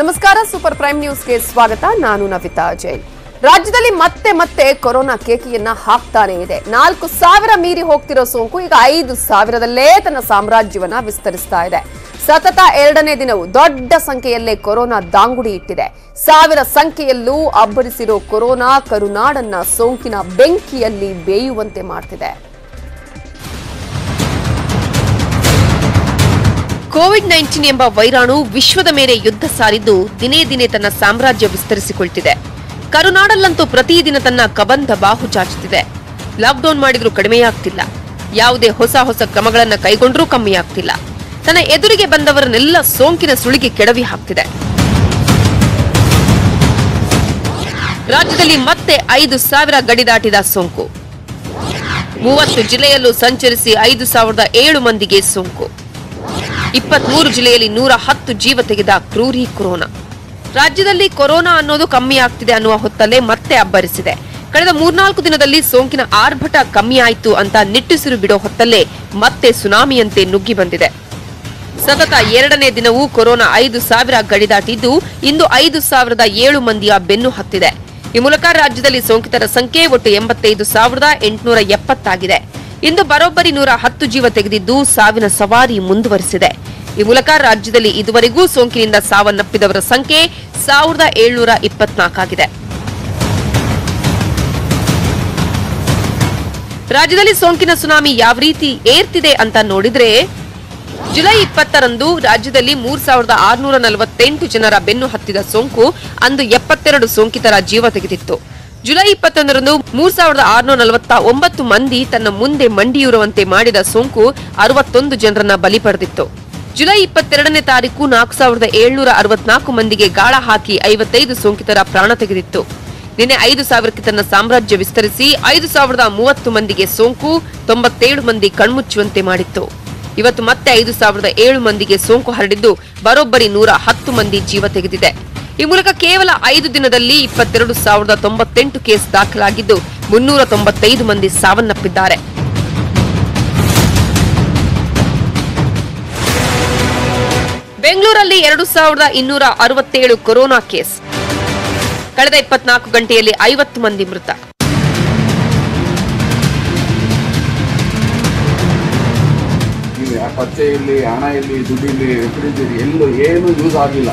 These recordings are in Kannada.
ನಮಸ್ಕಾರ, ಸೂಪರ್ ಪ್ರೈಮ್ ನ್ಯೂಸ್ಗೆ ಸ್ವಾಗತ. ನಾನು ನವಿತಾ ಜೈನ್. ರಾಜ್ಯದಲ್ಲಿ ಮತ್ತೆ ಕೊರೋನಾ ಕೇಕಿಯನ್ನ ಹಾಕ್ತಾನೆ ಇದೆ. 4,000 ಮೀರಿ ಹೋಗ್ತಿರೋ ಸೋಂಕು ಈಗ 5,000ದಲ್ಲೇ ತನ್ನ ಸಾಮ್ರಾಜ್ಯವನ್ನ ವಿಸ್ತರಿಸ್ತಾ ಇದೆ. ಸತತ 2ನೇ ದಿನವೂ ದೊಡ್ಡ ಸಂಖ್ಯೆಯಲ್ಲೇ ಕೊರೋನಾ ದಾಂಗುಡಿ ಇಟ್ಟಿದೆ. 1000 ಸಂಖ್ಯೆಯಲ್ಲೂ ಅಬ್ಬರಿಸಿರೋ ಕೊರೋನಾ ಕರುನಾಡನ್ನ ಸೋಂಕಿನ ಬೆಂಕಿಯಲ್ಲಿ ಬೇಯುವಂತೆ ಮಾಡ್ತಿದೆ. ಕೋವಿಡ್-19 ಎಂಬ ವೈರಾಣು ವಿಶ್ವದ ಮೇಲೆ ಯುದ್ಧ ಸಾರಿದ್ದು ದಿನೇ ದಿನೇ ತನ್ನ ಸಾಮ್ರಾಜ್ಯ ವಿಸ್ತರಿಸಿಕೊಳ್ತಿದೆ. ಕರುನಾಡಲ್ಲಂತೂ ಪ್ರತಿದಿನ ತನ್ನ ಕಬಂಧ ಬಾಹು ಚಾಚುತ್ತಿದೆ. ಲಾಕ್ಡೌನ್ ಮಾಡಿದ್ರೂ ಕಡಿಮೆಯಾಗ್ತಿಲ್ಲ. ಯಾವುದೇ ಹೊಸ ಕ್ರಮಗಳನ್ನು ಕೈಗೊಂಡ್ರೂ ಕಮ್ಮಿಯಾಗ್ತಿಲ್ಲ. ತನ್ನ ಎದುರಿಗೆ ಬಂದವರನ್ನೆಲ್ಲ ಸೋಂಕಿನ ಸುಳಿಗೆ ಕೆಡವಿ ಹಾಕ್ತಿದೆ. ರಾಜ್ಯದಲ್ಲಿ ಮತ್ತೆ 5,000 ಗಡಿ ದಾಟಿದ ಸೋಂಕು. 30 ಜಿಲ್ಲೆಯಲ್ಲೂ ಸಂಚರಿಸಿ 5,007 ಮಂದಿಗೆ ಸೋಂಕು. 23 ಜಿಲ್ಲೆಯಲ್ಲಿ 110 ಜೀವ ತೆಗೆದ ಕ್ರೂರಿ ಕೊರೋನಾ. ರಾಜ್ಯದಲ್ಲಿ ಕೊರೋನಾ ಅನ್ನೋದು ಕಮ್ಮಿ ಆಗ್ತಿದೆ ಅನ್ನುವ ಹೊತ್ತಲ್ಲೇ ಮತ್ತೆ ಅಬ್ಬರಿಸಿದೆ. ಕಳೆದ 3-4 ದಿನದಲ್ಲಿ ಸೋಂಕಿನ ಆರ್ಭಟ ಕಮ್ಮಿ ಆಯಿತು ಅಂತ ನಿಟ್ಟುಸಿರು ಬಿಡೋ ಹೊತ್ತಲ್ಲೇ ಮತ್ತೆ ಸುನಾಮಿಯಂತೆ ನುಗ್ಗಿ ಬಂದಿದೆ. ಸತತ 2ನೇ ದಿನವೂ ಕೊರೋನಾ 5,000 ಗಡಿ ದಾಟಿದ್ದು ಇಂದು 5,007 ಮಂದಿಯ ಬೆನ್ನು ಹತ್ತಿದೆ. ಈ ಮೂಲಕ ರಾಜ್ಯದಲ್ಲಿ ಸೋಂಕಿತರ ಸಂಖ್ಯೆ ಒಟ್ಟು 85,870 ಆಗಿದೆ. ಇಂದು ಬರೋಬ್ಬರಿ 110 ಜೀವ ತೆಗೆದಿದ್ದು ಸಾವಿನ ಸವಾರಿ ಮುಂದುವರಿಸಿದೆ. ಈ ಮೂಲಕ ರಾಜ್ಯದಲ್ಲಿ ಇದುವರೆಗೂ ಸೋಂಕಿನಿಂದ ಸಾವನ್ನಪ್ಪಿದವರ ಸಂಖ್ಯೆ 1,724 ಆಗಿದೆ. ರಾಜ್ಯದಲ್ಲಿ ಸೋಂಕಿನ ಸುನಾಮಿ ಯಾವ ರೀತಿ ಏರ್ತಿದೆ ಅಂತ ನೋಡಿದ್ರೆ, ಜುಲೈ 20ರಂದು ರಾಜ್ಯದಲ್ಲಿ 3,648 ಜನರ ಬೆನ್ನು ಹತ್ತಿದ ಸೋಂಕು ಅಂದು 72 ಸೋಂಕಿತರ ಜೀವ ತೆಗೆದಿತ್ತು. ಜುಲೈ 21ರಂದು 3,649 ಮಂದಿ ತನ್ನ ಮುಂದೆ ಮಂಡಿಯೂರುವಂತೆ ಮಾಡಿದ ಸೋಂಕು 61 ಜನರನ್ನ ಬಲಿ ಪಡೆದಿತ್ತು. ಜುಲೈ 22ನೇ ತಾರೀಕು 4,764 ಮಂದಿಗೆ ಗಾಳ ಹಾಕಿ 55 ಸೋಂಕಿತರ ಪ್ರಾಣ ತೆಗೆದಿತ್ತು. ನಿನ್ನೆ 5,000ಕ್ಕೆ ತನ್ನ ಸಾಮ್ರಾಜ್ಯ ವಿಸ್ತರಿಸಿ 5,030 ಮಂದಿಗೆ ಸೋಂಕು, 97 ಮಂದಿ ಕಣ್ಮುಚ್ಚುವಂತೆ ಮಾಡಿತ್ತು. ಇವತ್ತು ಮತ್ತೆ 5,007 ಮಂದಿಗೆ ಸೋಂಕು ಹರಡಿದ್ದು ಬರೋಬ್ಬರಿ 110 ಮಂದಿ ಜೀವ ತೆಗೆದಿದೆ. ಈ ಮೂಲಕ ಕೇವಲ 5 ದಿನದಲ್ಲಿ 22,098 ಕೇಸ್ ದಾಖಲಾಗಿದ್ದು 395 ಮಂದಿ ಸಾವನ್ನಪ್ಪಿದ್ದಾರೆ. ಬೆಂಗಳೂರಲ್ಲಿ 2,267 ಕೊರೋನಾ ಕೇಸ್. ಕಳೆದ 24 ಗಂಟೆಯಲ್ಲಿ 50 ಮಂದಿ ಮೃತ. ಪಚ್ಚೆಯಲ್ಲಿ ಹಣ ಇಲ್ಲಿ ದುಡ್ಡಿಲ್ಲಿ ಎಲ್ಲೂ ಏನು ಯೂಸ್ ಆಗಿಲ್ಲ.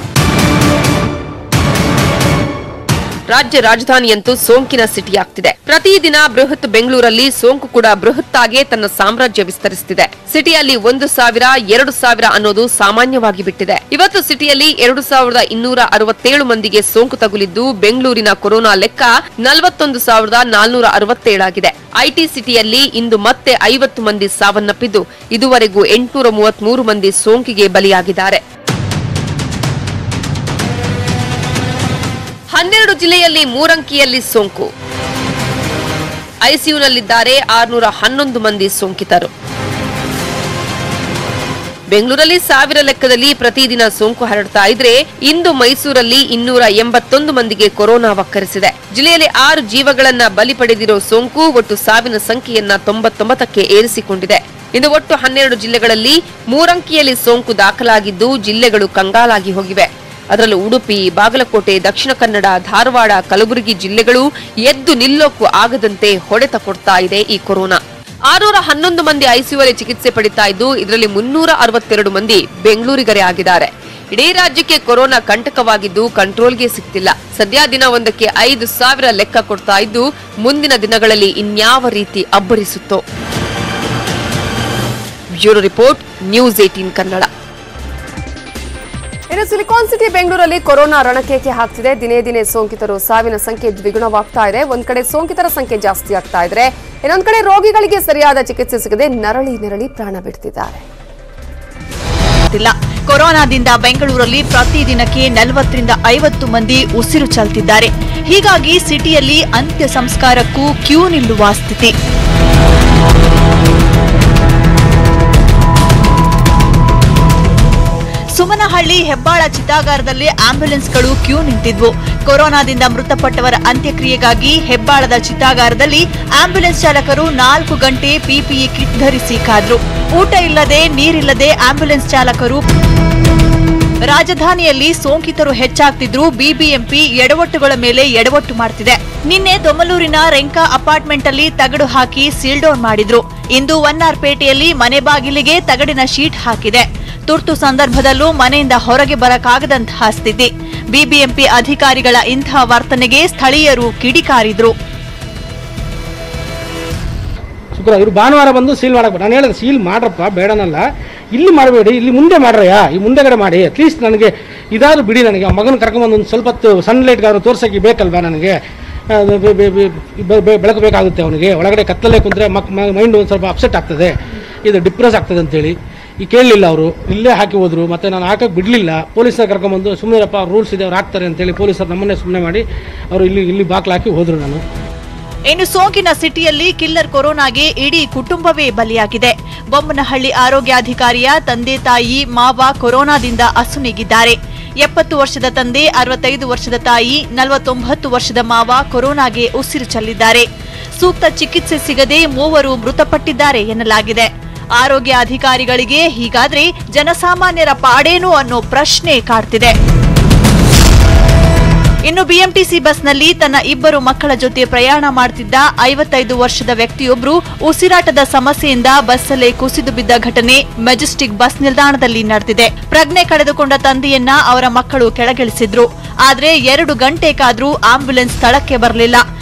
ರಾಜ್ಯ ರಾಜಧಾನಿಯಂತೂ ಸೋಂಕಿನ ಸಿಟಿಯಾಗ್ತಿದೆ. ಪ್ರತಿದಿನ ಬೃಹತ್ ಬೆಂಗಳೂರಲ್ಲಿ ಸೋಂಕು ಕೂಡ ಬೃಹತ್ತಾಗೇ ತನ್ನ ಸಾಮ್ರಾಜ್ಯ ವಿಸ್ತರಿಸುತ್ತಿದೆ. ಸಿಟಿಯಲ್ಲಿ 1,000, 2,000 ಅನ್ನೋದು ಸಾಮಾನ್ಯವಾಗಿ ಬಿಟ್ಟಿದೆ. ಇವತ್ತು ಸಿಟಿಯಲ್ಲಿ 2,267 ಮಂದಿಗೆ ಸೋಂಕು ತಗುಲಿದ್ದು ಬೆಂಗಳೂರಿನ ಕೊರೋನಾ ಲೆಕ್ಕ 41,467 ಆಗಿದೆ. ಐಟಿ ಸಿಟಿಯಲ್ಲಿ ಇಂದು ಮತ್ತೆ 50 ಮಂದಿ ಸಾವನ್ನಪ್ಪಿದ್ದು ಇದುವರೆಗೂ 833 ಮಂದಿ ಸೋಂಕಿಗೆ ಬಲಿಯಾಗಿದ್ದಾರೆ. 12 ಜಿಲ್ಲೆಯಲ್ಲಿ 3 ಅಂಕಿಯಲ್ಲಿ ಸೋಂಕು. ಐಸಿಯುನಲ್ಲಿದ್ದಾರೆ 611 ಮಂದಿ ಸೋಂಕಿತರು. ಬೆಂಗಳೂರಲ್ಲಿ 1000 ಲೆಕ್ಕದಲ್ಲಿ ಪ್ರತಿದಿನ ಸೋಂಕು ಹರಡ್ತಾ ಇದ್ರೆ ಇಂದು ಮೈಸೂರಲ್ಲಿ 281 ಮಂದಿಗೆ ಕೊರೋನಾ ವಕ್ಕರಿಸಿದೆ. ಜಿಲ್ಲೆಯಲ್ಲಿ 6 ಜೀವಗಳನ್ನ ಬಲಿ ಪಡೆದಿರೋ ಸೋಂಕು ಒಟ್ಟು ಸಾವಿನ ಸಂಖ್ಯೆಯನ್ನ 99ಕ್ಕೆ ಏರಿಸಿಕೊಂಡಿದೆ. ಇಂದು ಒಟ್ಟು 12 ಜಿಲ್ಲೆಗಳಲ್ಲಿ 3 ಅಂಕಿಯಲ್ಲಿ ಸೋಂಕು ದಾಖಲಾಗಿದ್ದು ಜಿಲ್ಲೆಗಳು ಕಂಗಾಲಾಗಿ ಹೋಗಿವೆ. ಅದರಲ್ಲೂ ಉಡುಪಿ, ಬಾಗಲಕೋಟೆ, ದಕ್ಷಿಣ ಕನ್ನಡ, ಧಾರವಾಡ, ಕಲಬುರಗಿ ಜಿಲ್ಲೆಗಳು ಎದ್ದು ನಿಲ್ಲೋಕ್ಕೂ ಆಗದಂತೆ ಹೊಡೆತ ಕೊಡ್ತಾ ಇದೆ ಈ ಕೊರೋನಾ. 611 ಮಂದಿ ಐಸಿಯುನಲ್ಲಿ ಚಿಕಿತ್ಸೆ ಪಡಿತಾ ಇದ್ದು ಇದರಲ್ಲಿ 362 ಮಂದಿ ಬೆಂಗಳೂರಿಗರೇ ಆಗಿದ್ದಾರೆ. ಇಡೀ ರಾಜ್ಯಕ್ಕೆ ಕೊರೋನಾ ಕಂಟಕವಾಗಿದ್ದು ಕಂಟ್ರೋಲ್ಗೆ ಸಿಗ್ತಿಲ್ಲ. ಸದ್ಯ ದಿನ ಒಂದಕ್ಕೆ 5,000 ಲೆಕ್ಕ ಕೊಡ್ತಾ ಇದ್ದು ಮುಂದಿನ ದಿನಗಳಲ್ಲಿ ಇನ್ಯಾವ ರೀತಿ ಅಬ್ಬರಿಸುತ್ತೋ. Bureau report, news 18 Kannada. ಇನ್ನು ಸಿಲಿಕಾನ್ ಸಿಟಿ ಬೆಂಗಳೂರಲ್ಲಿ ಕೊರೋನಾ ರಣಕೇಕೆ ಹಾಕ್ತಿದೆ. ದಿನೇ ದಿನೇ ಸೋಂಕಿತರು ಸಾವಿನ ಸಂಖ್ಯೆ ದ್ವಿಗುಣವಾಗ್ತಾ ಇದೆ. ಒಂದ್ ಕಡೆ ಸೋಂಕಿತರ ಸಂಖ್ಯೆ ಜಾಸ್ತಿ ಆಗ್ತಾ ಇದ್ರೆ ಇನ್ನೊಂದ್ ಕಡೆ ರೋಗಿಗಳಿಗೆ ಸರಿಯಾದ ಚಿಕಿತ್ಸೆ ಸಿಗದೆ ನರಳಿ ಪ್ರಾಣ ಬಿಡ್ತಿದ್ದಾರೆ. ಕೊರೋನಾದಿಂದ ಬೆಂಗಳೂರಲ್ಲಿ ಪ್ರತಿದಿನಕ್ಕೆ 40ರಿಂದ 50 ಮಂದಿ ಉಸಿರು ಚಾಲ್ತಿದ್ದಾರೆ. ಹೀಗಾಗಿ ಸಿಟಿಯಲ್ಲಿ ಅಂತ್ಯ ಸಂಸ್ಕಾರಕ್ಕೂ ಕ್ಯೂ ನಿಲ್ಲುವ ಸ್ಥಿತಿ. ಸುಮನಹಳ್ಳಿ, ಹೆಬ್ಬಾಳ ಚಿತಾಗಾರದಲ್ಲಿ ಆಂಬ್ಯುಲೆನ್ಸ್ಗಳು ಕ್ಯೂ ನಿಂತಿದ್ವು. ಕೊರೋನಾದಿಂದ ಮೃತಪಟ್ಟವರ ಅಂತ್ಯಕ್ರಿಯೆಗಾಗಿ ಹೆಬ್ಬಾಳದ ಚಿತಾಗಾರದಲ್ಲಿ ಆಂಬ್ಯುಲೆನ್ಸ್ ಚಾಲಕರು 4 ಗಂಟೆ ಪಿಪಿಇ ಕಿಟ್ ಧರಿಸಿ ಕಾದ್ರು. ಊಟ ಇಲ್ಲದೆ ನೀರಿಲ್ಲದೆ ಆಂಬ್ಯುಲೆನ್ಸ್ ಚಾಲಕರು ರಾಜಧಾನಿಯಲ್ಲಿ ಸೋಂಕಿತರು ಹೆಚ್ಚಾಗ್ತಿದ್ರು ಬಿಬಿಎಂಪಿ ಎಡವಟ್ಟುಗಳ ಮೇಲೆ ಎಡವಟ್ಟು ಮಾಡ್ತಿದೆ. ನಿನ್ನೆ ದೊಮ್ಮಲೂರಿನ ರೆಂಕಾ ಅಪಾರ್ಟ್ಮೆಂಟ್ ಅಲ್ಲಿ ತಗಡು ಹಾಕಿ ಸೀಲ್ ಡೌನ್ ಮಾಡಿದ್ರು. ಇಂದು ವನ್ನಾರ್ಪೇಟೆಯಲ್ಲಿ ಮನೆ ಬಾಗಿಲಿಗೆ ತಗಡಿನ ಶೀಟ್ ಹಾಕಿದೆ. ತುರ್ತು ಸಂದರ್ಭದಲ್ಲೂ ಮನೆಯಿಂದ ಹೊರಗೆ ಬರಕಾಗದಂತಹ ಸ್ಥಿತಿ. ಬಿಬಿಎಂಪಿ ಅಧಿಕಾರಿಗಳ ಇಂತಹ ವರ್ತನೆಗೆ ಸ್ಥಳೀಯರು ಕಿಡಿಕಾರಿದ್ರು. ಇವರು ಭಾನುವಾರ ಬಂದು ಸೀಲ್ ಮಾಡಬೇಕು. ನಾನು ಹೇಳಿದೆ ಸೀಲ್ ಮಾಡ್ರಪ್ಪ, ಬೇಡನಲ್ಲ, ಇಲ್ಲಿ ಮಾಡಬೇಡಿ, ಇಲ್ಲಿ ಮುಂದೆ ಮಾಡ್ರಯ್ಯ, ಈ ಮುಂದೆಗಡೆ ಮಾಡಿ. ಅಟ್ಲೀಸ್ಟ್ ನನಗೆ ಇದಾದ್ರು ಬಿಡಿ, ನನಗೆ ಆ ಮಗನ ಕರ್ಕೊಂಬಂದು ಒಂದು ಸ್ವಲ್ಪ ಹೊತ್ತು ಸನ್ಲೈಟ್ಗಾದ್ರು ತೋರ್ಸೋಕ್ಕೆ ಬೇಕಲ್ವಾ, ನನಗೆ ಬೆಳಕು ಬೇಕಾಗುತ್ತೆ. ಅವನಿಗೆ ಒಳಗಡೆ ಕತ್ತಲೇ ಕುಂತ್ರೆ ಮೈಂಡ್ ಒಂದು ಸ್ವಲ್ಪ ಅಪ್ಸೆಟ್ ಆಗ್ತದೆ, ಇದು ಡಿಪ್ರೆಸ್ ಆಗ್ತದೆ ಅಂತೇಳಿ ಈ ಕೇಳಲಿಲ್ಲ. ಅವರು ಇಲ್ಲೇ ಹಾಕಿ ಹೋದರು. ಮತ್ತು ನಾನು ಹಾಕಕ್ಕೆ ಬಿಡಲಿಲ್ಲ. ಪೊಲೀಸರ ಕರ್ಕೊಂಬಂದು ಸುಮ್ಮನೆರಪ್ಪ, ರೂಲ್ಸ್ ಇದೆ, ಅವ್ರು ಹಾಕ್ತಾರೆ ಅಂತೇಳಿ ಪೊಲೀಸರು ನಮ್ಮನ್ನೇ ಸುಮ್ಮನೆ ಮಾಡಿ ಅವರು ಇಲ್ಲಿ ಬಾಕ್ಲು ಹಾಕಿ ಹೋದರು. ನಾನು ಇನ್ನು ಸೋಂಕಿನ ಸಿಟಿಯಲ್ಲಿ ಕಿಲ್ಲರ್ ಕೊರೋನಾಗೆ ಇಡೀ ಕುಟುಂಬವೇ ಬಲಿಯಾಗಿದೆ. ಬೊಮ್ಮನಹಳ್ಳಿ ಆರೋಗ್ಯಾಧಿಕಾರಿಯ ತಂದೆ ತಾಯಿ ಮಾವ ಕೊರೋನಾದಿಂದ ಅಸುನೀಗಿದ್ದಾರೆ. 70 ವರ್ಷದ ತಂದೆ, 65 ವರ್ಷದ ತಾಯಿ, 49 ವರ್ಷದ ಮಾವ ಕೊರೋನಾಗೆ ಉಸಿರು ಚೆಲ್ಲಿದ್ದಾರೆ. ಸೂಕ್ತ ಚಿಕಿತ್ಸೆ ಸಿಗದೆ 3 ಮೃತಪಟ್ಟಿದ್ದಾರೆ ಎನ್ನಲಾಗಿದೆ. ಆರೋಗ್ಯ ಅಧಿಕಾರಿಗಳಿಗೆ ಹೀಗಾದ್ರೆ ಜನಸಾಮಾನ್ಯರ ಪಾಡೇನು ಅನ್ನೋ ಪ್ರಶ್ನೆ ಕಾಡ್ತಿದೆ. ಇನ್ನು ಬಿಎಂಟಿಸಿ ಬಸ್ನಲ್ಲಿ ತನ್ನ 2 ಮಕ್ಕಳ ಜೊತೆ ಪ್ರಯಾಣ ಮಾಡುತ್ತಿದ್ದ 55 ವರ್ಷದ ವ್ಯಕ್ತಿಯೊಬ್ಬರು ಉಸಿರಾಟದ ಸಮಸ್ಯೆಯಿಂದ ಬಸ್ಸಲ್ಲೇ ಕುಸಿದು ಬಿದ್ದ ಘಟನೆ ಮೆಜೆಸ್ಟಿಕ್ ಬಸ್ ನಿಲ್ದಾಣದಲ್ಲಿ ನಡೆದಿದೆ. ಪ್ರಜ್ಞೆ ಕಳೆದುಕೊಂಡ ತಂದೆಯನ್ನ ಅವರ ಮಕ್ಕಳು ಕೆಳಗಿಳಿಸಿದ್ರು. ಆದ್ರೆ 2 ಗಂಟೆ ಕಾದ್ರೂ ಆಂಬ್ಯುಲೆನ್ಸ್ ಸ್ಥಳಕ್ಕೆ ಬರಲಿಲ್ಲ.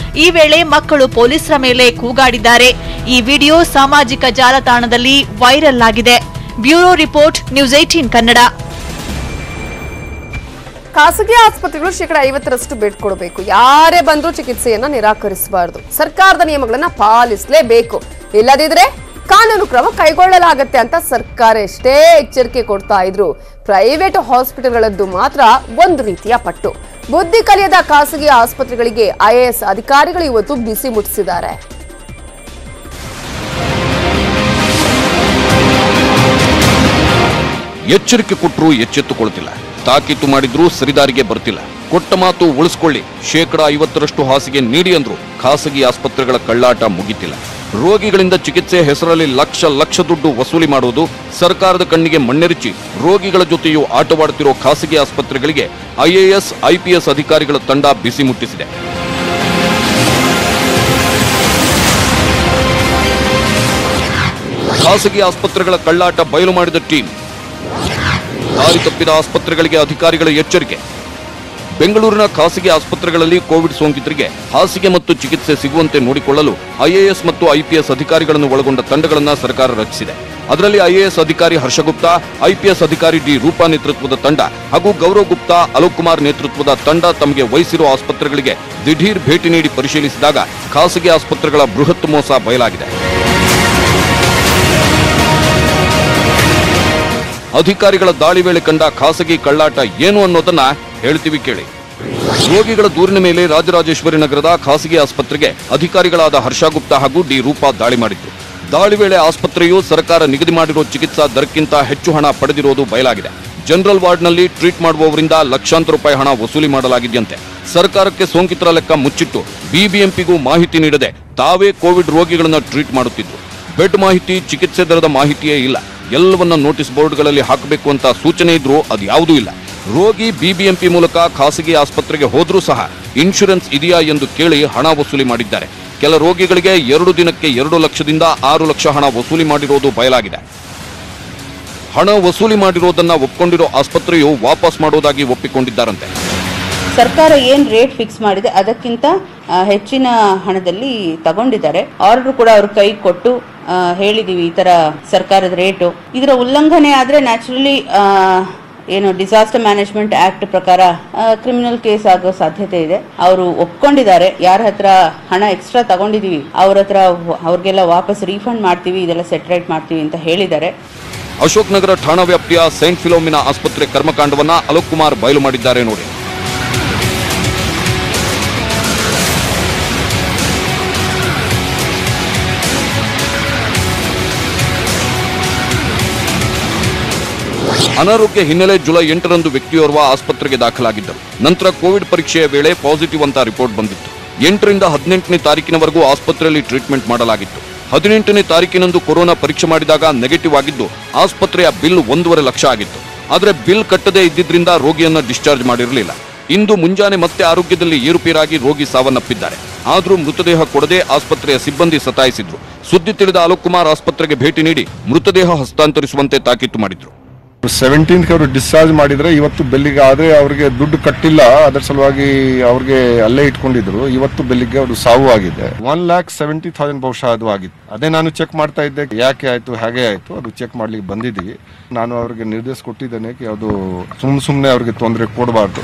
ಈ ವೇಳೆ ಮಕ್ಕಳು ಪೊಲೀಸರ ಮೇಲೆ ಕೂಗಾಡಿದ್ದಾರೆ. ಈ ವಿಡಿಯೋ ಸಾಮಾಜಿಕ ಜಾಲತಾಣದಲ್ಲಿ ವೈರಲ್ ಆಗಿದೆ. Bureau report, news 18 Kannada. ಖಾಸಗಿ ಆಸ್ಪತ್ರೆಗಳು 50% ಬೆಡ್ ಕೊಡಬೇಕು. ಯಾರೇ ಬಂದರೂ ಚಿಕಿತ್ಸೆಯನ್ನ ನಿರಾಕರಿಸಬಾರದು. ಸರ್ಕಾರದ ನಿಯಮಗಳನ್ನ ಪಾಲಿಸಲೇಬೇಕು. ಇಲ್ಲದಿದ್ರೆ ಕಾನೂನು ಕ್ರಮ ಕೈಗೊಳ್ಳಲಾಗುತ್ತೆ ಅಂತ ಸರ್ಕಾರ ಎಷ್ಟೇ ಎಚ್ಚರಿಕೆ ಕೊಡ್ತಾ ಇದ್ರು, ಪ್ರೈವೇಟ್ ಹಾಸ್ಪಿಟಲ್ಗಳದ್ದು ಮಾತ್ರ ಒಂದು ರೀತಿಯ ಪಟ್ಟು. ಬುದ್ಧಿ ಕಲಿಯದ ಖಾಸಗಿ ಆಸ್ಪತ್ರೆಗಳಿಗೆ ಐಎಎಸ್ ಅಧಿಕಾರಿಗಳು ಇವತ್ತು ಬಿಸಿ ಮುಟ್ಟಿಸಿದ್ದಾರೆ. ಎಚ್ಚರಿಕೆ ಕೊಟ್ಟರು ಎಚ್ಚೆತ್ತುಕೊಳ್ತಿಲ್ಲ, ತಾಕೀತು ಮಾಡಿದ್ರು ಸರಿದಾರಿಗೆ ಬರ್ತಿಲ್ಲ. ಕೊಟ್ಟ ಮಾತು ಉಳಿಸ್ಕೊಳ್ಳಿ, 50% ಹಾಸಿಗೆ ನೀಡಿ ಅಂದ್ರು ಖಾಸಗಿ ಆಸ್ಪತ್ರೆಗಳ ಕಳ್ಳಾಟ ಮುಗಿತಿಲ್ಲ. ರೋಗಿಗಳಿಂದ ಚಿಕಿತ್ಸೆ ಹೆಸರಲ್ಲಿ ಲಕ್ಷ ದುಡ್ಡು ವಸೂಲಿ ಮಾಡುವುದು, ಸರ್ಕಾರದ ಕಣ್ಣಿಗೆ ಮಣ್ಣೆರಚಿ ರೋಗಿಗಳ ಜೊತೆಯೂ ಆಟವಾಡುತ್ತಿರೋ ಖಾಸಗಿ ಆಸ್ಪತ್ರೆಗಳಿಗೆ ಐಎಎಸ್ ಐಪಿಎಸ್ ಅಧಿಕಾರಿಗಳ ತಂಡ ಬಿಸಿ ಮುಟ್ಟಿಸಿದೆ. ಖಾಸಗಿ ಆಸ್ಪತ್ರೆಗಳ ಕಳ್ಳಾಟ ಬಯಲು ಮಾಡಿದ ಟೀಮ್. ದಾರಿ ತಪ್ಪಿದ ಆಸ್ಪತ್ರೆಗಳಿಗೆ ಅಧಿಕಾರಿಗಳ ಎಚ್ಚರಿಕೆ. ಬೆಂಗಳೂರಿನ ಖಾಸಗಿ ಆಸ್ಪತ್ರೆಗಳಲ್ಲಿ ಕೋವಿಡ್ ಸೋಂಕಿತರಿಗೆ ಹಾಸಿಗೆ ಮತ್ತು ಚಿಕಿತ್ಸೆ ಸಿಗುವಂತೆ ನೋಡಿಕೊಳ್ಳಲು ಐಎಎಸ್ ಮತ್ತು ಐಪಿಎಸ್ ಅಧಿಕಾರಿಗಳನ್ನು ಒಳಗೊಂಡ ತಂಡಗಳನ್ನು ಸರ್ಕಾರ ರಚಿಸಿದೆ. ಅದರಲ್ಲಿ ಐಎಎಸ್ ಅಧಿಕಾರಿ ಹರ್ಷಗುಪ್ತಾ, ಐಪಿಎಸ್ ಅಧಿಕಾರಿ ಡಿ ರೂಪಾ ನೇತೃತ್ವದ ತಂಡ ಹಾಗೂ ಗೌರವ್ ಗುಪ್ತಾ, ಅಲೋಕ್ ಕುಮಾರ್ ನೇತೃತ್ವದ ತಂಡ ತಮಗೆ ವಹಿಸಿರುವ ಆಸ್ಪತ್ರೆಗಳಿಗೆ ದಿಢೀರ್ ಭೇಟಿ ನೀಡಿ ಪರಿಶೀಲಿಸಿದಾಗ ಖಾಸಗಿ ಆಸ್ಪತ್ರೆಗಳ ಬೃಹತ್ ಮೋಸ ಬಯಲಾಗಿದೆ. ಅಧಿಕಾರಿಗಳ ದಾಳಿ ವೇಳೆ ಕಂಡ ಖಾಸಗಿ ಕಳ್ಳಾಟ ಏನು ಅನ್ನೋದನ್ನ ಹೇಳ್ತೀವಿ ಕೇಳಿ. ರೋಗಿಗಳ ದೂರಿನ ಮೇಲೆ ರಾಜರಾಜೇಶ್ವರಿ ನಗರದ ಖಾಸಗಿ ಆಸ್ಪತ್ರೆಗೆ ಅಧಿಕಾರಿಗಳಾದ ಹರ್ಷಗುಪ್ತಾ ಹಾಗೂ ಡಿ ರೂಪಾ ದಾಳಿ ಮಾಡಿದ್ರು. ದಾಳಿ ವೇಳೆ ಆಸ್ಪತ್ರೆಯು ಸರ್ಕಾರ ನಿಗದಿ ಮಾಡಿರೋ ಚಿಕಿತ್ಸಾ ದರಕ್ಕಿಂತ ಹೆಚ್ಚು ಹಣ ಪಡೆದಿರೋದು ಬಯಲಾಗಿದೆ. ಜನರಲ್ ವಾರ್ಡ್ನಲ್ಲಿ ಟ್ರೀಟ್ ಮಾಡುವವರಿಂದ ಲಕ್ಷಾಂತರ ರೂಪಾಯಿ ಹಣ ವಸೂಲಿ ಮಾಡಲಾಗಿದೆಯಂತೆ. ಸರ್ಕಾರಕ್ಕೆ ಸೋಂಕಿತರ ಲೆಕ್ಕ ಮುಚ್ಚಿಟ್ಟು ಬಿಬಿಎಂಪಿಗೂ ಮಾಹಿತಿ ನೀಡದೆ ತಾವೇ ಕೋವಿಡ್ ರೋಗಿಗಳನ್ನು ಟ್ರೀಟ್ ಮಾಡುತ್ತಿದ್ರು. ಬೆಡ್ ಮಾಹಿತಿ, ಚಿಕಿತ್ಸೆ ದರದ ಮಾಹಿತಿಯೇ ಇಲ್ಲ. ಎಲ್ಲವನ್ನ ನೋಟಿಸ್ ಬೋರ್ಡ್ಗಳಲ್ಲಿ ಹಾಕಬೇಕು ಅಂತ ಸೂಚನೆ ಇದ್ರೂ ಅದು ಯಾವುದೂ ಇಲ್ಲ. ರೋಗಿ ಬಿಬಿಎಂಪಿ ಮೂಲಕ ಖಾಸಗಿ ಆಸ್ಪತ್ರೆಗೆ ಹೋದ್ರೂ ಸಹ ಇನ್ಶೂರೆನ್ಸ್ ಇದೆಯಾ ಎಂದು ಕೇಳಿ ಹಣ ವಸೂಲಿ ಮಾಡಿದ್ದಾರೆ. ಕೆಲ ರೋಗಿಗಳಿಗೆ 2 ದಿನಕ್ಕೆ 2 ಲಕ್ಷದಿಂದ 6 ಲಕ್ಷ ಹಣ ವಸೂಲಿ ಮಾಡಿರೋದು ಬಯಲಾಗಿದೆ. ಹಣ ವಸೂಲಿ ಮಾಡಿರೋದನ್ನ ಒಪ್ಕೊಂಡಿರೋ ಆಸ್ಪತ್ರೆಯು ವಾಪಸ್ ಮಾಡೋದಾಗಿ ಒಪ್ಪಿಕೊಂಡಿದ್ದಾರಂತೆ. ಸರ್ಕಾರ ಏನ್ ರೇಟ್ ಫಿಕ್ಸ್ ಮಾಡಿದೆ ಅದಕ್ಕಿಂತ ಹೆಚ್ಚಿನ ಹಣದಲ್ಲಿ ತಗೊಂಡಿದ್ದಾರೆ. ಆರ್ಡರ್ ಕೂಡ ಅವ್ರ ಕೈ ಕೊಟ್ಟು ಹೇಳಿದೀವಿ ಈ ತರ ಸರ್ಕಾರದ ರೇಟು. ಇದರ ಉಲ್ಲಂಘನೆ ಆದ್ರೆ ನ್ಯಾಚುರಲಿ ಏನು ಡಿಸಾಸ್ಟರ್ ಮ್ಯಾನೇಜ್ಮೆಂಟ್ ಆಕ್ಟ್ ಪ್ರಕಾರ ಕ್ರಿಮಿನಲ್ ಕೇಸ್ ಆಗೋ ಸಾಧ್ಯತೆ ಇದೆ. ಅವರು ಒಪ್ಕೊಂಡಿದ್ದಾರೆ. ಯಾರ ಹತ್ರ ಹಣ ಎಕ್ಸ್ಟ್ರಾ ತಗೊಂಡಿದೀವಿ ಅವ್ರಿಗೆಲ್ಲ ವಾಪಸ್ ರೀಫಂಡ್ ಮಾಡ್ತೀವಿ, ಇದೆಲ್ಲ ಸೆಟ್ರೇಟ್ ಮಾಡ್ತೀವಿ ಅಂತ ಹೇಳಿದ್ದಾರೆ. ಅಶೋಕ್ ನಗರ ಠಾಣಾ ವ್ಯಾಪ್ತಿಯ ಸೈಂಟ್ ಫಿಲೋಮಿನಾ ಆಸ್ಪತ್ರೆ ಕರ್ಮಕಾಂಡವನ್ನ ಅಲೋಕ್ ಕುಮಾರ್ ಬಯಲು ಮಾಡಿದ್ದಾರೆ ನೋಡಿ. ಅನಾರೋಗ್ಯ ಹಿನ್ನೆಲೆ ಜುಲೈ 8ರಂದು ವ್ಯಕ್ತಿಯೋರ್ವ ಆಸ್ಪತ್ರೆಗೆ ದಾಖಲಾಗಿದ್ದರು. ನಂತರ ಕೋವಿಡ್ ಪರೀಕ್ಷೆಯ ವೇಳೆ ಪಾಸಿಟಿವ್ ಅಂತ ರಿಪೋರ್ಟ್ ಬಂದಿತ್ತು. 8ರಿಂದ 18ನೇ ತಾರೀಕಿನವರೆಗೂ ಆಸ್ಪತ್ರೆಯಲ್ಲಿ ಟ್ರೀಟ್ಮೆಂಟ್ ಮಾಡಲಾಗಿತ್ತು. 18ನೇ ತಾರೀಕಿನಂದು ಕೊರೋನಾ ಪರೀಕ್ಷೆ ಮಾಡಿದಾಗ ನೆಗೆಟಿವ್ ಆಗಿದ್ದು ಆಸ್ಪತ್ರೆಯ ಬಿಲ್ 1.5 ಲಕ್ಷ ಆಗಿತ್ತು. ಆದರೆ ಬಿಲ್ ಕಟ್ಟದೇ ಇದ್ದಿದ್ರಿಂದ ರೋಗಿಯನ್ನ ಡಿಸ್ಚಾರ್ಜ್ ಮಾಡಿರಲಿಲ್ಲ. ಇಂದು ಮುಂಜಾನೆ ಮತ್ತೆ ಆರೋಗ್ಯದಲ್ಲಿ ಏರುಪೇರಾಗಿ ರೋಗಿ ಸಾವನ್ನಪ್ಪಿದ್ದಾರೆ. ಆದರೂ ಮೃತದೇಹ ಕೊಡದೆ ಆಸ್ಪತ್ರೆಯ ಸಿಬ್ಬಂದಿ ಸತಾಯಿಸಿದ್ರು. ಸುದ್ದಿ ತಿಳಿದ ಅಲೋಕ್ ಕುಮಾರ್ ಆಸ್ಪತ್ರೆಗೆ ಭೇಟಿ ನೀಡಿ ಮೃತದೇಹ ಹಸ್ತಾಂತರಿಸುವಂತೆ ತಾಕೀತು ಮಾಡಿದ್ರು. 17th ಅವರು ಡಿಸ್ಚಾರ್ಜ್ ಮಾಡಿದ್ರೆ ಇವತ್ತು ಬೆಲ್ಲಿಗೆ ಆದ್ರೆ ಅವ್ರಿಗೆ ದುಡ್ಡು ಕಟ್ಟಿಲ್ಲ, ಅದರ ಸಲುವಾಗಿ ಅವ್ರಿಗೆ ಅಲ್ಲೇ ಇಟ್ಕೊಂಡಿದ್ರು. ಇವತ್ತು ಬೆಲ್ಲಿಗೆ ಅವರು ಸಾವು ಆಗಿದೆ. 1,70,000 ಬಹುಶಃ ಅದು ಆಗಿತ್ತು. ಅದೇ ನಾನು ಚೆಕ್ ಮಾಡ್ತಾ ಇದ್ದೆ, ಯಾಕೆ ಆಯ್ತು ಹಾಗೆ ಆಯ್ತು, ಅದು ಚೆಕ್ ಮಾಡ್ಲಿಕ್ಕೆ ಬಂದಿದ್ದೀವಿ. ನಾನು ಅವ್ರಿಗೆ ನಿರ್ದೇಶ ಕೊಟ್ಟಿದ್ದೇನೆ ಅದು ಸುಮ್ಮನೆ ಅವ್ರಿಗೆ ತೊಂದರೆ ಕೊಡಬಾರ್ದು.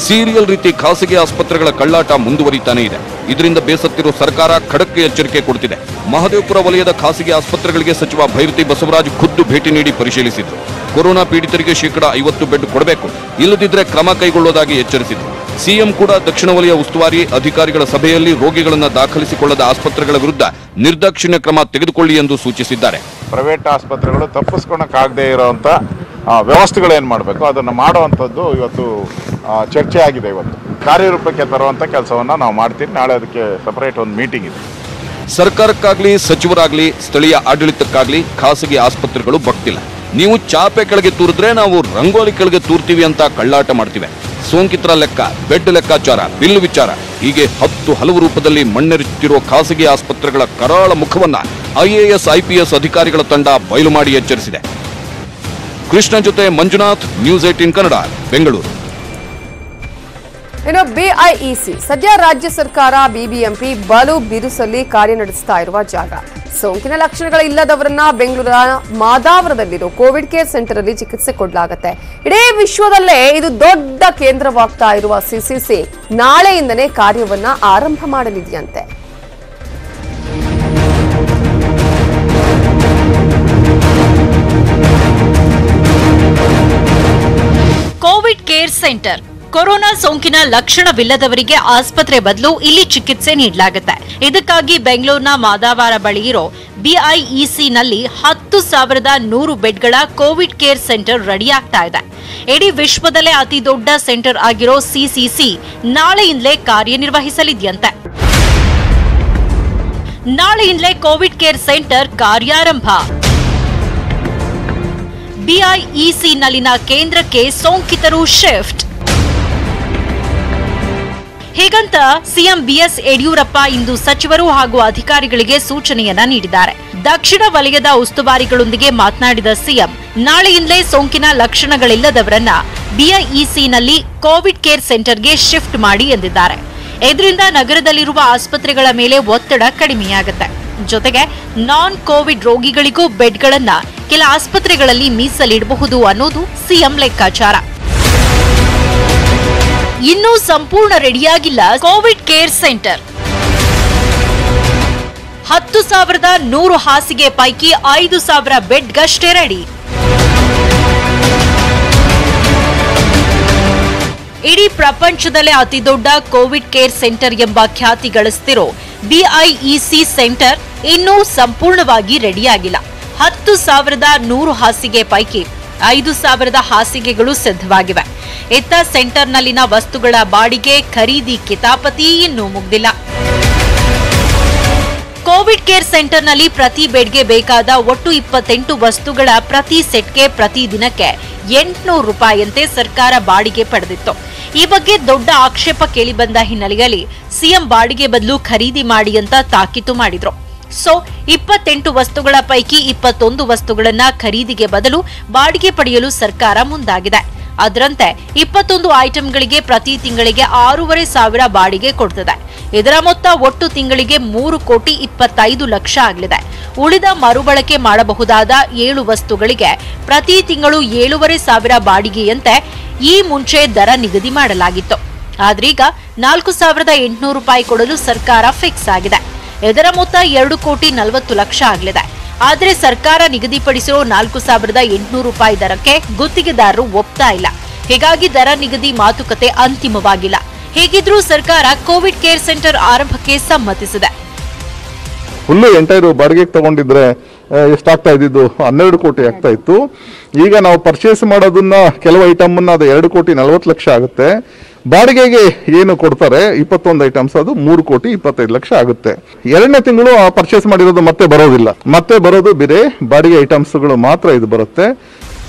ಸೀರಿಯಲ್ ರೀತಿ ಖಾಸಗಿ ಆಸ್ಪತ್ರೆಗಳ ಕಳ್ಳಾಟ ಮುಂದುವರಿತಾನೆ ಇದೆ. ಇದರಿಂದ ಬೇಸತ್ತಿರುವ ಸರ್ಕಾರ ಖಡಕ್ ಎಚ್ಚರಿಕೆ ಕೊಡುತ್ತಿದೆ. ಮಹದೇವಪುರ ವಲಯದ ಖಾಸಗಿ ಆಸ್ಪತ್ರೆಗಳಿಗೆ ಸಚಿವ ಭೈರತಿ ಬಸವರಾಜ್ ಖುದ್ದು ಭೇಟಿ ನೀಡಿ ಪರಿಶೀಲಿಸಿದ್ರು. ಕೊರೋನಾ ಪೀಡಿತರಿಗೆ ಶೇಕಡಾ 50 ಬೆಡ್ ಕೊಡಬೇಕು, ಇಲ್ಲದಿದ್ದರೆ ಕ್ರಮ ಕೈಗೊಳ್ಳುವುದಾಗಿ ಎಚ್ಚರಿಸಿದ್ರು. ಸಿಎಂ ಕೂಡ ದಕ್ಷಿಣ ವಲಯ ಉಸ್ತುವಾರಿ ಅಧಿಕಾರಿಗಳ ಸಭೆಯಲ್ಲಿ ರೋಗಿಗಳನ್ನು ದಾಖಲಿಸಿಕೊಳ್ಳದ ಆಸ್ಪತ್ರೆಗಳ ವಿರುದ್ಧ ನಿರ್ದಾಕ್ಷಿಣ್ಯ ಕ್ರಮ ತೆಗೆದುಕೊಳ್ಳಿ ಎಂದು ಸೂಚಿಸಿದ್ದಾರೆ. ಪ್ರೈವೇಟ್ ಆಸ್ಪತ್ರೆಗಳು ತಪ್ಪಿಸ್ಕೊಳಕ್ಕಾಗದೇ ಇರುವಂತ ವ್ಯವಸ್ಥೆಗಳೇನು ಮಾಡಬೇಕು ಅದನ್ನು ಮಾಡುವಂಥದ್ದು ಇವತ್ತು ಚರ್ಚೆ ಆಗಿದೆ. ಇವತ್ತು ಕಾರ್ಯರೂಪಕ್ಕೆ ತರುವಂಥ ಕೆಲಸವನ್ನು ನಾವು ಮಾಡ್ತೀವಿ. ನಾಳೆ ಅದಕ್ಕೆ ಸಪರೇಟ್ ಒಂದು ಮೀಟಿಂಗ್ ಇದೆ. ಸರ್ಕಾರಕ್ಕಾಗ್ಲಿ ಸಚಿವರಾಗ್ಲಿ ಸ್ಥಳೀಯ ಆಡಳಿತಕ್ಕಾಗ್ಲಿ ಖಾಸಗಿ ಆಸ್ಪತ್ರೆಗಳು ಬಗ್ತಿಲ್ಲ. ನೀವು ಚಾಪೆ ಕೆಳಗೆ ತೂರಿದ್ರೆ ನಾವು ರಂಗೋಲಿ ಕೆಳಗೆ ತೂರ್ತೀವಿ ಅಂತ ಕಳ್ಳಾಟ ಮಾಡ್ತೀವಿ. ಸೋಂಕಿತರ ಲೆಕ್ಕ, ಬೆಡ್ ಲೆಕ್ಕಾಚಾರ, ಬಿಲ್ ವಿಚಾರ ಹೀಗೆ 10 ಹಲವು ರೂಪದಲ್ಲಿ ಮಣ್ಣೆರಚುತ್ತಿರುವ ಖಾಸಗಿ ಆಸ್ಪತ್ರೆಗಳ ಕರಾಳ ಮುಖವನ್ನ IAS IPS ಅಧಿಕಾರಿಗಳ ತಂಡ ಬಯಲು ಮಾಡಿ ಎಚ್ಚರಿಸಿದೆ. ಕೃಷ್ಣ ಜೊತೆ ಮಂಜುನಾಥ್, ನ್ಯೂಸ್ 18 ಕನ್ನಡ, ಬೆಂಗಳೂರು. ಇನ್ನು BIEC ಸದ್ಯ ರಾಜ್ಯ ಸರ್ಕಾರ BBMP ಬಲು ಬಿರುಸಲ್ಲಿ ಕಾರ್ಯನಡೆಸ್ತಾ ಇರುವ ಜಾಗ. ಸೋಂಕಿನ ಲಕ್ಷಣಗಳಿಲ್ಲದವರನ್ನ ಬೆಂಗಳೂರಿನ ಮಾದಾವರದಲ್ಲಿರೋ ಕೋವಿಡ್ ಕೇರ್ ಸೆಂಟರ್ ಅಲ್ಲಿ ಚಿಕಿತ್ಸೆ ಕೊಡಲಾಗುತ್ತೆ. ಇಡೀ ವಿಶ್ವದಲ್ಲೇ ಇದು ದೊಡ್ಡ ಕೇಂದ್ರವಾಗ್ತಾ ಇರುವ CCC ನಾಳೆಯಿಂದನೇ ಕಾರ್ಯವನ್ನ ಆರಂಭ ಮಾಡಲಿದೆಯಂತೆ. ಕೋವಿಡ್ ಕೇರ್ ಸೆಂಟರ್ ಕೊರೋನಾ ಸೋಂಕಿನ ಲಕ್ಷಣವಿಲ್ಲದವರಿಗೆ ಆಸ್ಪತ್ರೆ ಬದಲು ಇಲ್ಲಿ ಚಿಕಿತ್ಸೆ ನೀಡಲಾಗುತ್ತೆ. ಇದಕ್ಕಾಗಿ ಬೆಂಗಳೂರಿನ ಮಾದಾವರ ಬಳಿ ಇರೋ BIEC ನಲ್ಲಿ 10,100 ಬೆಡ್ಗಳ ಕೋವಿಡ್ ಕೇರ್ ಸೆಂಟರ್ ರೆಡಿ ಆಗ್ತಾ ಇದೆ. ಇಡೀ ವಿಶ್ವದಲ್ಲೇ ಅತಿ ದೊಡ್ಡ ಸೆಂಟರ್ ಆಗಿರೋ CCC ನಾಳೆಯಿಂದಲೇ ಕಾರ್ಯನಿರ್ವಹಿಸಲಿದೆಯಂತೆ. ನಾಳೆಯಿಂದಲೇ ಕೋವಿಡ್ ಕೇರ್ ಸೆಂಟರ್ ಕಾರ್ಯಾರಂಭ. BIEC ನಲ್ಲಿನ ಕೇಂದ್ರಕ್ಕೆ ಸೋಂಕಿತರು ಶಿಫ್ಟ್. ಹೀಗಂತ ಸಿಎಂ BS ಯಡಿಯೂರಪ್ಪ ಇಂದು ಸಚಿವರು ಹಾಗೂ ಅಧಿಕಾರಿಗಳಿಗೆ ಸೂಚನೆಯನ್ನ ನೀಡಿದ್ದಾರೆ. ದಕ್ಷಿಣ ವಲಯದ ಉಸ್ತುವಾರಿಗಳೊಂದಿಗೆ ಮಾತನಾಡಿದ ಸಿಎಂ ನಾಳೆಯಿಂದಲೇ ಸೋಂಕಿನ ಲಕ್ಷಣಗಳಿಲ್ಲದವರನ್ನ BIEC ನಲ್ಲಿ ಕೋವಿಡ್ ಕೇರ್ ಸೆಂಟರ್ಗೆ ಶಿಫ್ಟ್ ಮಾಡಿ ಎಂದಿದ್ದಾರೆ. ಇದರಿಂದ ನಗರದಲ್ಲಿರುವ ಆಸ್ಪತ್ರೆಗಳ ಮೇಲೆ ಒತ್ತಡ ಕಡಿಮೆಯಾಗುತ್ತೆ. ಜೊತೆಗೆ ನಾನ್ ಕೋವಿಡ್ ರೋಗಿಗಳಿಗೂ ಬೆಡ್ಗಳನ್ನ ಕೆಲ ಆಸ್ಪತ್ರೆಗಳಲ್ಲಿ ಮೀಸಲಿಡಬಹುದು ಅನ್ನೋದು ಸಿಎಂ ಲೆಕ್ಕಾಚಾರ. ಇನ್ನೂ ಸಂಪೂರ್ಣ ರೆಡಿಯಾಗಿಲ್ಲ ಕೋವಿಡ್ ಕೇರ್ ಸೆಂಟರ್. 10,100 ಹಾಸಿಗೆ ಪೈಕಿ 5,000 ಬೆಡ್ಗಷ್ಟೇ ರೆಡಿ. ಇಡೀ ಪ್ರಪಂಚದಲ್ಲೇ ಅತಿದೊಡ್ಡ ಕೋವಿಡ್ ಕೇರ್ ಸೆಂಟರ್ ಎಂಬ ಖ್ಯಾತಿ ಗಳಿಸ್ತಿರೋ BIEC ಸೆಂಟರ್ ಇನ್ನೂ ಸಂಪೂರ್ಣವಾಗಿ ರೆಡಿಯಾಗಿಲ್ಲ. 10,100 ಹಾಸಿಗೆ ಪೈಕಿ 5,000 ಹಾಸಿಗೆಗಳು ಸಿದ್ಧವಾಗಿವೆ. ಇತ್ತ ಸೆಂಟರ್ನಲ್ಲಿನ ವಸ್ತುಗಳ ಬಾಡಿಗೆ, ಖರೀದಿ ಕಿತಾಪತಿ ಇನ್ನೂ ಮುಗ್ದಿಲ್ಲ. ಕೋವಿಡ್ ಕೇರ್ ಸೆಂಟರ್ನಲ್ಲಿ ಪ್ರತಿ ಬೆಡ್ಗೆ ಬೇಕಾದ ಒಟ್ಟು 28 ವಸ್ತುಗಳ ಪ್ರತಿ ಸೆಟ್ಗೆ ಪ್ರತಿ ದಿನಕ್ಕೆ 800 ರೂಪಾಯಿಯಂತೆ ಸರ್ಕಾರ ಬಾಡಿಗೆ ಪಡೆದಿತ್ತು. ಈ ಬಗ್ಗೆ ದೊಡ್ಡ ಆಕ್ಷೇಪ ಕೇಳಿಬಂದ ಹಿನ್ನೆಲೆಯಲ್ಲಿ ಸಿಎಂ ಬಾಡಿಗೆ ಬದಲು ಖರೀದಿ ಮಾಡಿ ಅಂತ ತಾಕೀತು ಮಾಡಿದ್ರು. ಸೊ 28 ವಸ್ತುಗಳ ಪೈಕಿ 21 ವಸ್ತುಗಳನ್ನ ಖರೀದಿಗೆ ಬದಲು ಬಾಡಿಗೆ ಪಡೆಯಲು ಸರ್ಕಾರ ಮುಂದಾಗಿದೆ. ಅದರಂತೆ 21 ಐಟಂಗಳಿಗೆ ಪ್ರತಿ ತಿಂಗಳಿಗೆ 6,500 ಬಾಡಿಗೆ ಕೊಡ್ತದೆ. ಇದರ ಮೊತ್ತ ಒಟ್ಟು ತಿಂಗಳಿಗೆ 3,25,00,000 ಆಗಲಿದೆ. ಉಳಿದ ಮರುಬಳಕೆ ಮಾಡಬಹುದಾದ 7 ವಸ್ತುಗಳಿಗೆ ಪ್ರತಿ ತಿಂಗಳು 7,500 ಬಾಡಿಗೆಯಂತೆ ಈ ಮುಂಚೆ ದರ ನಿಗದಿ ಮಾಡಲಾಗಿತ್ತು. ಆದ್ರೀಗ 4,800 ರೂಪಾಯಿ ಕೊಡಲು ಸರ್ಕಾರ ಫಿಕ್ಸ್ ಆಗಿದೆ. ಇದರ ಮೊತ್ತ 2,40,00,000 ಆಗಲಿದೆ. ಆದರೆ ಸರ್ಕಾರ ನಿಗದಿಪಡಿಸಿರೋ 4,800 ರೂಪಾಯಿ ದರಕ್ಕೆ ಗುತ್ತಿಗೆದಾರರು ಒಪ್ತಾ ಇಲ್ಲ. ಹೀಗಾಗಿ ದರ ನಿಗದಿ ಮಾತುಕತೆ ಅಂತಿಮವಾಗಿಲ್ಲ. ಹೇಗಿದ್ರೂ ಸರ್ಕಾರ ಕೋವಿಡ್ ಕೇರ್ ಸೆಂಟರ್ ಆರಂಭಕ್ಕೆ ಸಮ್ಮತಿಸಿದೆ. ಫುಲ್ಲು ಎಂಟೈರು ಬಾಡಿಗೆಗೆ ತಗೊಂಡಿದ್ರೆ ಎಷ್ಟಾಗ್ತಾ ಇದ್ದಿದ್ದು 12 ಕೋಟಿ ಆಗ್ತಾ ಇತ್ತು. ಈಗ ನಾವು ಪರ್ಚೇಸ್ ಮಾಡೋದನ್ನ ಕೆಲವು ಐಟಮ್ ಅದು 2,40,00,000 ಆಗುತ್ತೆ. ಬಾಡಿಗೆಗೆ ಏನು ಕೊಡ್ತಾರೆ 21 ಐಟಮ್ಸ್ ಅದು 3,25,00,000 ಆಗುತ್ತೆ. 2ನೇ ತಿಂಗಳು ಪರ್ಚೇಸ್ ಮಾಡಿರೋದು ಮತ್ತೆ ಬರೋದಿಲ್ಲ. ಮತ್ತೆ ಬರೋದು ಬೇರೆ ಬಾಡಿಗೆ ಐಟಮ್ಸ್ಗಳು ಮಾತ್ರ ಇದು ಬರುತ್ತೆ.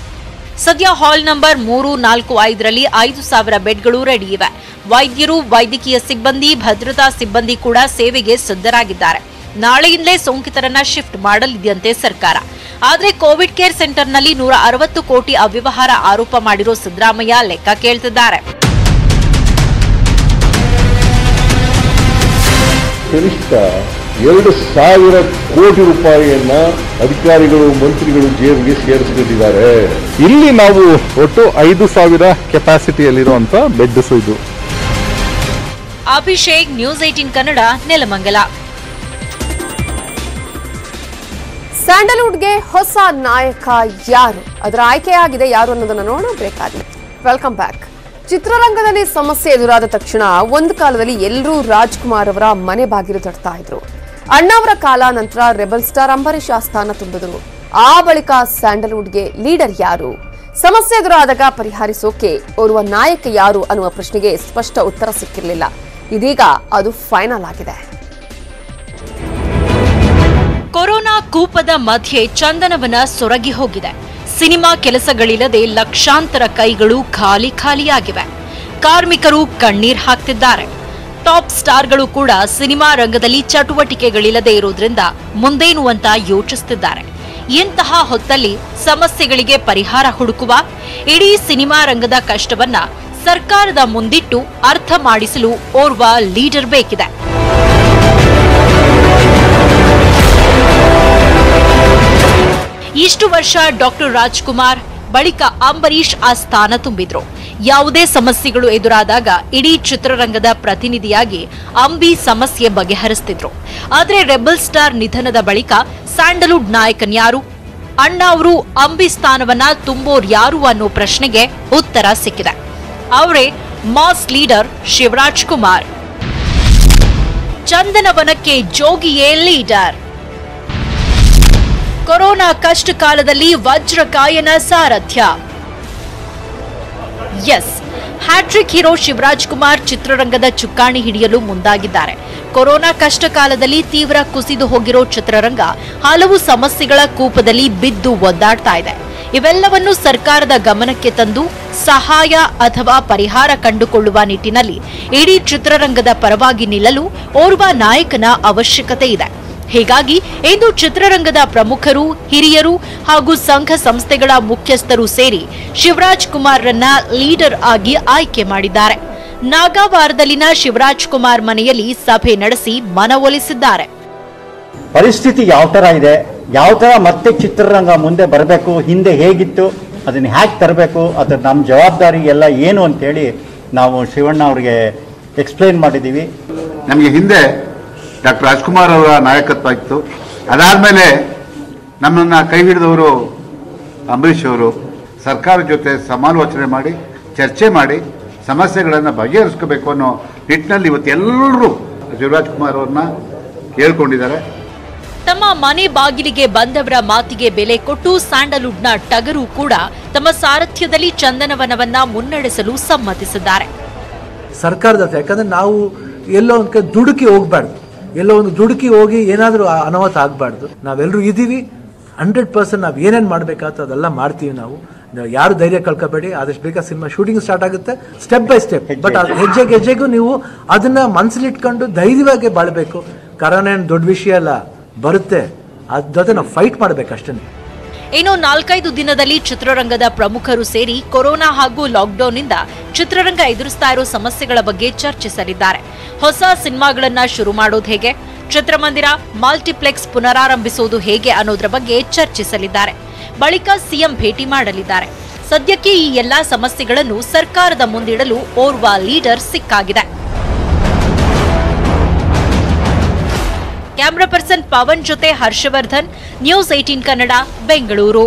ಸದ್ಯ ಹಾಲ್ ನಂಬರ್ 3, 4, 5ರಲ್ಲಿ 5,000 ಬೆಡ್ಗಳು ರೆಡಿ ಇವೆ. ವೈದ್ಯರು, ವೈದ್ಯಕೀಯ ಸಿಬ್ಬಂದಿ, ಭದ್ರತಾ ಸಿಬ್ಬಂದಿ ಕೂಡ ಸೇವೆಗೆ ಸಿದ್ಧರಾಗಿದ್ದಾರೆ. ನಾಳೆಯಿಂದಲೇ ಸೋಂಕಿತರನ್ನ ಶಿಫ್ಟ್ ಮಾಡಲಿದೆಯಂತೆ ಸರ್ಕಾರ. ಆದರೆ ಕೋವಿಡ್ ಕೇರ್ ಸೆಂಟರ್ನಲ್ಲಿ 160 ಕೋಟಿ ಅವ್ಯವಹಾರ ಆರೋಪ ಮಾಡಿರೋ ಸಿದ್ದರಾಮಯ್ಯ ಲೆಕ್ಕ ಕೇಳ್ತಿದ್ದಾರೆ. ಕನಿಷ್ಠ 2,000 ಕೋಟಿ ರೂಪಾಯಿಯನ್ನ ಅಧಿಕಾರಿಗಳು, ಮಂತ್ರಿಗಳು ಜೇಬಿಗೆ ಸೇರಿಸಿಕೊಂಡಿದ್ದಾರೆ. ಇಲ್ಲಿ ನಾವು ಒಟ್ಟು 5,000 ಕೆಪಾಸಿಟಿಯಲ್ಲಿರುವಂತ ಬೆಡ್ಸ್ ಇದು. ಅಭಿಷೇಕ್, ನ್ಯೂಸ್ 18 ಕನ್ನಡ, ನೆಲಮಂಗಲ. ಸ್ಯಾಂಡಲ್ವುಡ್ಗೆ ಹೊಸ ನಾಯಕ ಯಾರು, ಅದರ ಆಯ್ಕೆಯಾಗಿದೆ ಯಾರು ಅನ್ನೋದನ್ನ ನೋಡಬೇಕಾಗಿದೆ. Welcome back. ಚಿತ್ರರಂಗದಲ್ಲಿ ಸಮಸ್ಯೆ ಎದುರಾದ ತಕ್ಷಣ ಒಂದು ಕಾಲದಲ್ಲಿ ಎಲ್ಲರೂ ರಾಜ್ಕುಮಾರ್ ಅವರ ಮನೆ ಬಾಗಿಲು ತಟ್ತಾ ಇದ್ರು. ಅಣ್ಣಾವರ ಕಾಲ ನಂತರ ರೆಬಲ್ ಸ್ಟಾರ್ ಅಂಬರೀಷ್ ಸ್ಥಾನ ತುಂಬಿದ್ರು. ಆ ಬಳಿಕ ಸ್ಯಾಂಡಲ್ವುಡ್ಗೆ ಲೀಡರ್ ಯಾರು, ಸಮಸ್ಯೆ ಎದುರಾದಾಗ ಪರಿಹರಿಸೋಕೆ ಓರ್ವ ನಾಯಕ ಯಾರು ಅನ್ನುವ ಪ್ರಶ್ನೆಗೆ ಸ್ಪಷ್ಟ ಉತ್ತರ ಸಿಕ್ಕಿರಲಿಲ್ಲ. ಇದೀಗ ಅದು ಫೈನಲ್ ಆಗಿದೆ. ಕೊರೋನಾ ಕೂಪದ ಮಧ್ಯೆ ಚಂದನವನ ಸೊರಗಿ ಹೋಗಿದೆ. ಸಿನಿಮಾ ಕೆಲಸಗಳಿಲ್ಲದೆ ಲಕ್ಷಾಂತರ ಕೈಗಳು ಖಾಲಿಯಾಗಿವೆ. ಕಾರ್ಮಿಕರು ಕಣ್ಣೀರ್ ಹಾಕ್ತಿದ್ದಾರೆ. ಟಾಪ್ ಸ್ಟಾರ್ಗಳು ಕೂಡ ಸಿನಿಮಾ ರಂಗದಲ್ಲಿ ಚಟುವಟಿಕೆಗಳಿಲ್ಲದೆ ಇರೋದ್ರಿಂದ ಮುಂದೇನು ಅಂತ ಯೋಚಿಸುತ್ತಿದ್ದಾರೆ. ಇಂತಹ ಹೊತ್ತಲ್ಲಿ ಸಮಸ್ಯೆಗಳಿಗೆ ಪರಿಹಾರ ಹುಡುಕುವ, ಇಡೀ ಸಿನಿಮಾ ರಂಗದ ಕಷ್ಟವನ್ನ ಸರ್ಕಾರದ ಮುಂದಿಟ್ಟು ಅರ್ಥ ಮಾಡಿಸಲು ಓರ್ವ ಲೀಡರ್ ಬೇಕಿದೆ. ಇಷ್ಟು ವರ್ಷ ಡಾಕ್ಟರ್ ರಾಜ್ಕುಮಾರ್, ಬಳಿಕ ಅಂಬರೀಷ್ ಆ ಸ್ಥಾನ ತುಂಬಿದ್ರು. ಯಾವುದೇ ಸಮಸ್ಯೆಗಳು ಎದುರಾದಾಗ ಇಡೀ ಚಿತ್ರರಂಗದ ಪ್ರತಿನಿಧಿಯಾಗಿ ಅಂಬಿ ಸಮಸ್ಯೆ ಬಗೆಹರಿಸುತ್ತಿದ್ರು. ಆದರೆ ರೆಬಲ್ ಸ್ಟಾರ್ ನಿಧನದ ಬಳಿಕ ಸ್ಯಾಂಡಲ್ವುಡ್ ನಾಯಕನ್ಯಾರು, ಅಣ್ಣ ಅವರು ಅಂಬಿ ಸ್ಥಾನವನ್ನ ತುಂಬೋರ್ ಯಾರು ಅನ್ನೋ ಪ್ರಶ್ನೆಗೆ ಉತ್ತರ ಸಿಕ್ಕಿದೆ. ಅವರೇ ಮಾಸ್ ಲೀಡರ್ ಶಿವರಾಜ್ ಕುಮಾರ್. ಚಂದನವನಕ್ಕೆ ಜೋಗಿಯೇ ಲೀಡರ್. ಕೊರೋನಾ ಕಷ್ಟ ಕಾಲದಲ್ಲಿ ವಜ್ರಕಾಯನ ಸಾರಥ್ಯ. Yes, hattrick hero Shivaraj Kumar ಚಿತ್ರರಂಗದ ಚುಕ್ಕಾಣಿ ಹಿಡಿಯಲು ಮುಂದಾಗಿದ್ದಾರೆ. ಕೊರೋನಾ ಕಷ್ಟ ಕಾಲದಲ್ಲಿ ತೀವ್ರ ಕುಸಿದು ಹೋಗಿರೋ ಚಿತ್ರರಂಗ ಹಲವು ಸಮಸ್ಯೆಗಳ ಕೂಪದಲ್ಲಿ ಬಿದ್ದು ಒದ್ದಾಡ್ತಾ ಇದೆ. ಇವೆಲ್ಲವನ್ನು ಸರ್ಕಾರದ ಗಮನಕ್ಕೆ ತಂದು ಸಹಾಯ ಅಥವಾ ಪರಿಹಾರ ಕಂಡುಕೊಳ್ಳುವ ನಿಟ್ಟಿನಲ್ಲಿ ಇಡೀ ಚಿತ್ರರಂಗದ ಪರವಾಗಿ ನಿಲ್ಲಲು ಓರ್ವ ನಾಯಕನ ಅವಶ್ಯಕತೆ ಇದೆ. ಹೀಗಾಗಿ ಇಂದು ಚಿತ್ರರಂಗದ ಪ್ರಮುಖರು, ಹಿರಿಯರು ಹಾಗೂ ಸಂಘ ಸಂಸ್ಥೆಗಳ ಮುಖ್ಯಸ್ಥರು ಸೇರಿ ಶಿವರಾಜ್ ಕುಮಾರ್ರನ್ನ ಲೀಡರ್ ಆಗಿ ಆಯ್ಕೆ ಮಾಡಿದ್ದಾರೆ. ನಾಗಾವಾರದಲ್ಲಿನ ಶಿವರಾಜ್ ಕುಮಾರ್ ಮನೆಯಲ್ಲಿ ಸಭೆ ನಡೆಸಿ ಮನವೊಲಿಸಿದ್ದಾರೆ. ಪರಿಸ್ಥಿತಿ ಯಾವ ತರ ಇದೆ, ಯಾವ ತರ ಮತ್ತೆ ಚಿತ್ರರಂಗ ಮುಂದೆ ಬರಬೇಕು, ಹಿಂದೆ ಹೇಗಿತ್ತು, ಅದನ್ನ ಹ್ಯಾಕ್ ತರಬೇಕು, ಅದ್ರ ನಮ್ಮ ಜವಾಬ್ದಾರಿ ಎಲ್ಲ ಏನು ಅಂತೇಳಿ ನಾವು ಶಿವಣ್ಣ ಅವರಿಗೆ ಎಕ್ಸ್ಪ್ಲೈನ್ ಮಾಡಿದ್ದೀವಿ. ನಮಗೆ ಹಿಂದೆ ಡಾಕ್ಟರ್ ರಾಜ್ಕುಮಾರ್ ಅವರ ನಾಯಕತ್ವ ಇತ್ತು. ಅದಾದಮೇಲೆ ನಮ್ಮನ್ನು ಕೈ ಹಿಡಿದವರು ಅಂಬರೀಷ್ ಅವರು. ಸರ್ಕಾರದ ಜೊತೆ ಸಮಾಲೋಚನೆ ಮಾಡಿ, ಚರ್ಚೆ ಮಾಡಿ ಸಮಸ್ಯೆಗಳನ್ನು ಬಗೆಹರಿಸ್ಕೋಬೇಕು ಅನ್ನೋ ನಿಟ್ಟಿನಲ್ಲಿ ಇವತ್ತು ಎಲ್ಲರೂ ಶಿವರಾಜ್ ಕುಮಾರ್ ಅವ್ರನ್ನ ಕೇಳ್ಕೊಂಡಿದ್ದಾರೆ. ತಮ್ಮ ಮನೆ ಬಾಗಿಲಿಗೆ ಬಂದವರ ಮಾತಿಗೆ ಬೆಲೆ ಕೊಟ್ಟು ಸ್ಯಾಂಡಲ್ವುಡ್ನ ಟಗರು ಕೂಡ ತಮ್ಮ ಸಾರಥ್ಯದಲ್ಲಿ ಚಂದನವನವನ್ನ ಮುನ್ನಡೆಸಲು ಸಮ್ಮತಿಸಿದ್ದಾರೆ. ಸರ್ಕಾರದ, ಯಾಕಂದ್ರೆ ನಾವು ಎಲ್ಲೋ ಒಂದು ದುಡುಕಿ ಹೋಗ್ಬಾರ್ದು, ಎಲ್ಲೋ ಒಂದು ದುಡುಕಿ ಹೋಗಿ ಏನಾದರೂ ಅನಾಹುತ ಆಗಬಾರ್ದು. ನಾವೆಲ್ಲರೂ ಇದ್ದೀವಿ, 100% ನಾವು ಏನೇನು ಮಾಡಬೇಕಾಗ್ತದೆ ಅದೆಲ್ಲ ಮಾಡ್ತೀವಿ. ನಾವು ಯಾರು ಧೈರ್ಯ ಕಳ್ಕೋಬೇಡಿ. ಆದಷ್ಟು ಬೇಗ ಸಿನಿಮಾ ಶೂಟಿಂಗ್ ಸ್ಟಾರ್ಟ್ ಆಗುತ್ತೆ, ಸ್ಟೆಪ್ ಬೈ ಸ್ಟೆಪ್. ಬಟ್ ಹೆಜ್ಜೆಗೂ ನೀವು ಅದನ್ನ ಮನಸ್ಸಲ್ಲಿಟ್ಕೊಂಡು ಧೈರ್ಯವಾಗಿ ಬಾಳ್ಬೇಕು. ಕಾರಣ ಏನು ದೊಡ್ಡ ವಿಷಯ ಅಲ್ಲ, ಬರುತ್ತೆ, ಅದ್ರ ಜೊತೆ ನಾವು ಫೈಟ್ ಮಾಡಬೇಕಷ್ಟೇ. ಇನ್ನು 4-5 ದಿನದಲ್ಲಿ ಚಿತ್ರರಂಗದ ಪ್ರಮುಖರು ಸೇರಿ ಕೊರೋನಾ ಹಾಗೂ ಲಾಕ್ಡೌನ್ನಿಂದ ಚಿತ್ರರಂಗ ಎದುರಿಸ್ತಾ ಇರೋ ಸಮಸ್ಯೆಗಳ ಬಗ್ಗೆ ಚರ್ಚಿಸಲಿದ್ದಾರೆ. ಹೊಸ ಸಿನಿಮಾಗಳನ್ನ ಶುರು ಮಾಡೋದು ಹೇಗೆ, ಚಿತ್ರಮಂದಿರ, ಮಲ್ಟಿಪ್ಲೆಕ್ಸ್ ಪುನರಾರಂಭಿಸೋದು ಹೇಗೆ ಅನ್ನೋದ್ರ ಬಗ್ಗೆ ಚರ್ಚಿಸಲಿದ್ದಾರೆ. ಬಳಿಕ ಸಿಎಂ ಭೇಟಿ ಮಾಡಲಿದ್ದಾರೆ. ಸದ್ಯಕ್ಕೆ ಈ ಎಲ್ಲಾ ಸಮಸ್ಯೆಗಳನ್ನು ಸರ್ಕಾರದ ಮುಂದಿಡಲು ಓರ್ವ ಲೀಡರ್ ಸಿಕ್ಕಾಗಿದೆ. ಕ್ಯಾಮರಾ ಪರ್ಸನ್ ಪವನ್ ಜೊತೆ ಹರ್ಷವರ್ಧನ್, ನ್ಯೂಸ್ 18 ಕನ್ನಡ, ಬೆಂಗಳೂರು.